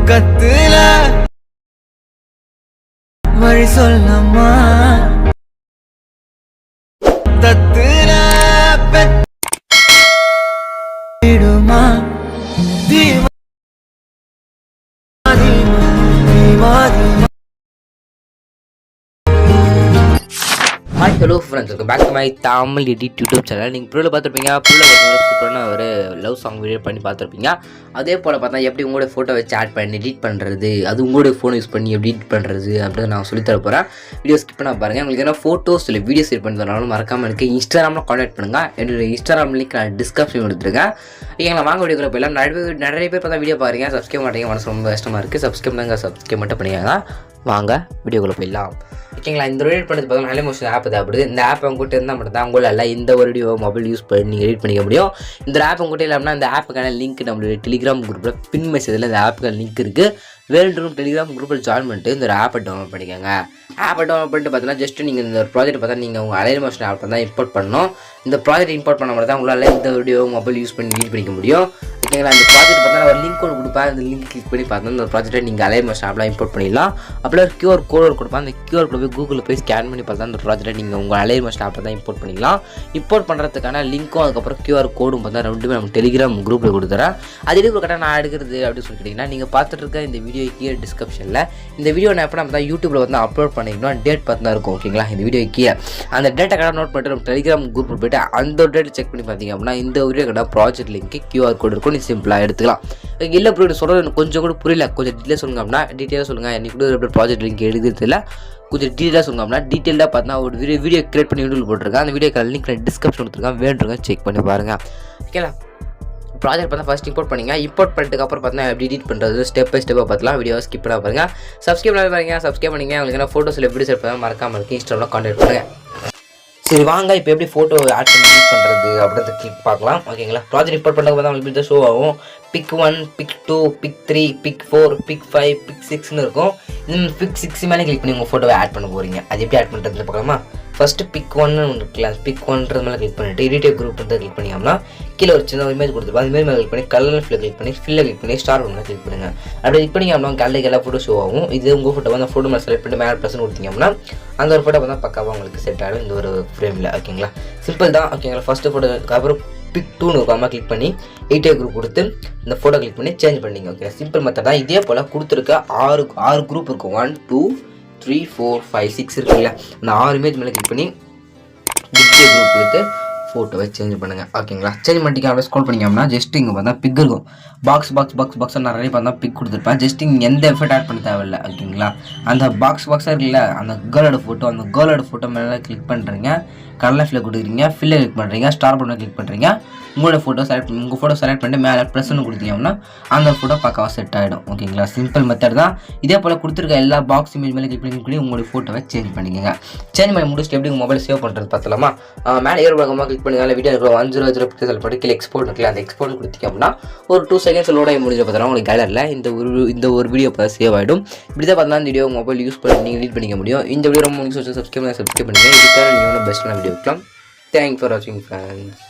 கத்துல வழி சொல்லம்மா தத்துல பெடுமா தீமா தீமா தீமா தீமா. Hi hello friends, welcome back to my Tamil edit YouTube channel. நீங்கள் ப்ரூவில் பார்த்துருப்பீங்க. ப்ரூவில் பார்த்தீங்கன்னா சூப்பரான ஒரு லவ் சாங் வீடியோ பண்ணி பார்த்துருப்பீங்க. அதே போல் பார்த்தா எப்படி உங்களோட ஃபோட்டோ வச்சு ஆட் பண்ணி எடிட் பண்ணுறது, அது உங்களோட ஃபோன் யூஸ் பண்ணி எப்படி எடிட் பண்ணுறது அப்படின்னு நான் சொல்லித்தர போகிறேன். வீடியோ ஸ்கிப் பண்ண பாருங்கள். உங்களுக்கு எதனா ஃபோட்டோஸ் இல்லை வீடியோஸ் எடிட் பண்ணி தரனாலும் மறக்காமல் எனக்கு இன்ஸ்டாகிராமில் கான்டாக்ட் பண்ணுங்கள். என்னோட இன்ஸ்டாகிராம் லிங்க் நான் டிஸ்கிரிப்ஷன் கொடுத்துருக்கேன். எங்களை வாங்க வீடியோக்குள்ள போயிடலாம். நிறைய பேர் பார்த்தா வீடியோ பாருங்கள், சப்ஸ்கிரைப் மாட்டேங்க. மனசு ரொம்ப கஷ்டமாக இருக்குது. சப்ஸ்கிரைப் மட்டும் பண்ணியாங்க. வாங்க வீடியோக்குள்ளே போயிடலாம். ஓகேங்களா, இந்த வீடியோ பண்ணுறது பார்த்தீங்கன்னா அலைமோஷன் ஆப் தேவைப்படுது. இந்த ஆப் உங்கள்கிட்ட இருந்தால் மட்டும் தான் உங்களால் இந்த ஒரு வீடியோ மொபைல் யூஸ் பண்ணி எடிட் பண்ணிக்க முடியும். இந்த ஆப் உங்கள்கிட்ட இல்லாமல் இந்த ஆப்புக்கான லிங்க் நம்மளுடைய டெலிகிராம் குரூப்பில் பின் மெசேஜில் இந்த ஆப்புக்கான லிங்க் இருக்குது. வேணும் டெலிகிராம் குரூப்பில் ஜாயின் பண்ணிட்டு இந்த ஆப்பை டவுன்லோட் பண்ணிக்கோங்க. ஆப்பை டவுன்லோட் பண்ணிட்டு பார்த்தீங்கன்னா ஜஸ்ட் நீங்கள் இந்த ஒரு ப்ராஜெக்ட் பார்த்தா நீங்கள் உங்கள் அலைமோஷன் ஆப் தான் இம்போர்ட் பண்ணணும். இந்த ப்ராஜெக்ட் இம்போர்ட் பண்ண மாதிரி தான் உங்களால் இந்த வீடியோ மொபைல் யூஸ் பண்ணி எடிட் பண்ணிக்க முடியும். ஓகேங்களா, இந்த ப்ராஜெக்ட் பார்த்தா ஒரு லிங்க் ஒன்று கொடுப்பேன். அந்த லிங்க் கிளிக் பண்ணி பார்த்தா இந்த ப்ராஜெக்ட்டை நீங்கள் அலைமோஷன் ஆப்லாம் இம்போர்ட் பண்ணிடலாம். அப்படியே ஒரு QR கோடு கொடுப்பேன். அந்த QR கோடு போய் கூகுளில் போய் ஸ்கேன் பண்ணி பார்த்தா அந்த ப்ராஜெக்ட்டை நீங்கள் உங்கள் அலைமோஷன் ஆப்பில் தான் இம்போர்ட் பண்ணிக்கலாம். இம்போர்ட் பண்ணுறதுக்கான லிங்க்கும் அதுக்கப்புறம் QR கோடும் பார்த்தா ரெண்டுமே நம்ம டெலிகிராம் குரூப்பில் கொடுத்துறேன். அது எப்படி கரெக்டாக நான் எடுக்கிறது அப்படின்னு சொல்லி கேட்டிங்கன்னா, நீங்கள் பார்த்துட்டு இருக்க இந்த வீடியோ கீழே டிஸ்கிரிப்ஷனில் இந்த வீடியோ நான் எப்போ நம்ம யூடியூப்பில் வந்து அப்லோட் பண்ணிக்கணும் டேட் பார்த்து தான் இருக்கும். ஓகேங்களா, இந்த வீடியோ கீழே அந்த டேட்டை கடை நோட் பண்ணிட்டு நம்ம டெலிகிராம் குரூப்பில் போய்ட்டு அந்த ஒரு டேட்டை செக் பண்ணி பார்த்தீங்க அப்படின்னா இந்த வீடியோ கடை ப்ராஜெக்ட் லிங்க்கு QR கோடு இருக்கும். நீ சிம்பிளாக எடுத்துக்கலாம். இல்லை ப்ரோ சொல்கிறது கொஞ்சம் கூட புரியல, கொஞ்சம் டீட்டெயிலாக சொல்லுங்க அப்படின்னா டீட்டெயிலாக சொல்லுங்கள். எனக்கு கூட ப்ராஜெக்ட் லிங்க் எடுக்கிறதுல கொஞ்சம் டீட்டெயிலாக சொல்லுங்க அப்படின்னா டீட்டெயிலாக பார்த்தா ஒரு வீடியோ கிரியேட் பண்ணி யூடியூப் போட்டிருக்கேன். அந்த வீடியோ லிங்க் நான் டிஸ்கிரிப்ஷன் கொடுத்துருக்கேன். வேண்டுங்க செக் பண்ணி பாருங்கள். ஓகேங்களா, ப்ராஜெக்ட் பார்த்தா ஃபஸ்ட் இம்போர்ட் பண்ணிங்க. இம்போர்ட் பண்ணிட்டு அப்புறம் பார்த்தீங்கன்னா எப்படி எடிட் பண்ணுறது ஸ்டெப் பை ஸ்டெப்பாக பார்த்துலாம். வீடியோ ஸ்கிப் பண்ண பாருங்கள். சப்ஸ்கிரைப் பண்ணி பாருங்கள். சப்ஸ்கிரைப் பண்ணிங்க. உங்களுக்கு என்ன ஃபோட்டோஸ் இல்லை வீடியோஸ் எடுப்பேன் மறக்காமல் இருக்குது. இன்ஸ்டாவில் கான்டாக்ட் பண்ணுங்கள். சரி வாங்க, இப்போ எப்படி ஃபோட்டோ ஆட் பண்ணி யூஸ் பண்ணுறது அப்படின்றத கிளிக் பார்க்கலாம். ஓகேங்களா, ப்ராஜெக்ட் இம்போர்ட் பண்ணுறது பார்த்தா உங்களுக்கு இப்படி தான் ஷோ ஆகும். Pic 1, pic 2, pic 3, pic 4, pic 5, pic 6ன்னு இருக்கும். இந்த பிக் 6 மேலே கிளிக் பண்ணி உங்கள் ஃபோட்டோவை ஆட் பண்ண போகிறீங்க. அது எப்படி ஆட் பண்ணுறதுல பார்க்கலாமா? ஃபஸ்ட்டு பிக் 1 இருக்குல்ல, பிக் 1ன்றது மேலே கிளிக் பண்ணிவிட்டு எடிட் குரூப் கிளிக் பண்ணிங்கன்னா கீழே ஒரு சின்ன இமேஜ் கொடுத்துருப்போம். அது மேலே கிளிக் பண்ணி கலர் கிளிக் பண்ணி கிளிக் பண்ணி ஸ்டார் ஒன்று கிளிக் பண்ணுங்கள். அப்படி கிளிக் பண்ணி அப்படின்னா கேலரிக்கு எல்லா ஃபோட்டோ ஷோ ஆகும். இது உங்கள் ஃபோட்டோ அந்த ஃபோட்டோ மேலே செலக்ட் பண்ணி மேலே ப்ரெசென்ட் கொடுத்தீங்க அப்படின்னா அந்த ஒரு ஃபோட்டோ பார்த்தா பக்காவாக உங்களுக்கு செட் ஆகிடும் இந்த ஒரு ஃப்ரேமில். ஓகேங்களா, சிம்பிள் தான். ஓகேங்களா, ஃபஸ்ட்டு ஃபோட்டோ அப்புறம் பிக் 2 இருக்கும். கிளிக் பண்ணி எடிட் குரூப் கொடுத்து இந்த ஃபோட்டோ கிளிக் பண்ணி சேஞ்ச் பண்ணிங்க. ஓகே, சிம்பிள் மெத்தட் தான். இதே போல் கொடுத்துருக்க ஆறு குரூப் இருக்கும். 1 2 3 4 5 6 இருக்குல்ல, அந்த 6 இமேஜ் மேலே கிளிக் பண்ணி எடிட் குரூப் கொடுத்து ஃபோட்டோவை சேஞ்ச் பண்ணுங்கள். ஓகேங்களா, சேஞ்ச் பண்ணிட்டு அப்படியே ஸ்க்ரோல் பண்ணிங்க அப்படின்னா ஜஸ்ட் இங்கே பார்த்தா பிக் இருக்கும். பாக்ஸ் நிறைய பார்த்தா பிக் கொடுத்துருப்பேன். ஜஸ்ட் இங்கே எந்த எஃபர்ட் ஆட் பண்ண தேவையில்லை. ஓகேங்களா, அந்த பாக்ஸாக இருக்குல்ல, அந்த கேர்ளோட ஃபோட்டோ மேலே கிளிக் பண்ணுறீங்க. கலர் ஃபில்ல கொடுக்குறீங்க. ஃபில்லை கிளிக் பண்ணுறீங்க. ஸ்டார் பட்டனை கிளிக் பண்ணுறீங்க. உங்கள் ஃபோட்டோ செலக்ட் பண்ணிட்டு மேலே ப்ரெஸ்ன்னு கொடுத்தீங்க அப்படின்னா அந்த ஃபோட்டோ பக்காவாக செட் ஆகிடும். ஓகேங்களா, சிம்பிள் மெத்தட் தான். இதே போல் கொடுத்துருக்க எல்லா பாக்ஸ் இமேஜ் மேலே கிளிக் பண்ணி உங்களுடைய ஃபோட்டோவை சேஞ்ச் பண்ணிக்கோங்க. சேஞ்ச் பண்ணி முடிச்சுட்டு எப்படி உங்கள் மொபைல் சேவ் பண்ணுறது பார்த்தலாமா? மேலே ஏறுவாங்கமாக கிளிக் பண்ணுங்க. வீடியோ இருக்கிற 100 பிக்சல் போட்டு கீழே எக்ஸ்போர்ட் இருக்குல்ல, அந்த எக்ஸ்போர்ட் கொடுத்தீங்க அப்படின்னா ஒரு 2 செகண்ட்ஸ் லோட் ஆகி முடிஞ்ச பார்த்தா உங்களுக்கு கேலரியில் இந்த ஒரு வீடியோ பார்த்து சேவ் ஆகிடும். இப்படி தான் பார்த்தா இந்த வீடியோ மொபைல் யூஸ் பண்ணி நீங்கள் எடிட் பண்ணிக்க முடியும். இந்த வீடியோ ரொம்ப சப்ஸ்கிரைப் பண்ணுங்கள். இதுக்காக நீங்கள் பெஸ்ட்டான வீடியோ இருக்கலாம். தேங்க்ஸ் ஃபார் வாட்சிங் ஃப்ரெண்ட்ஸ்.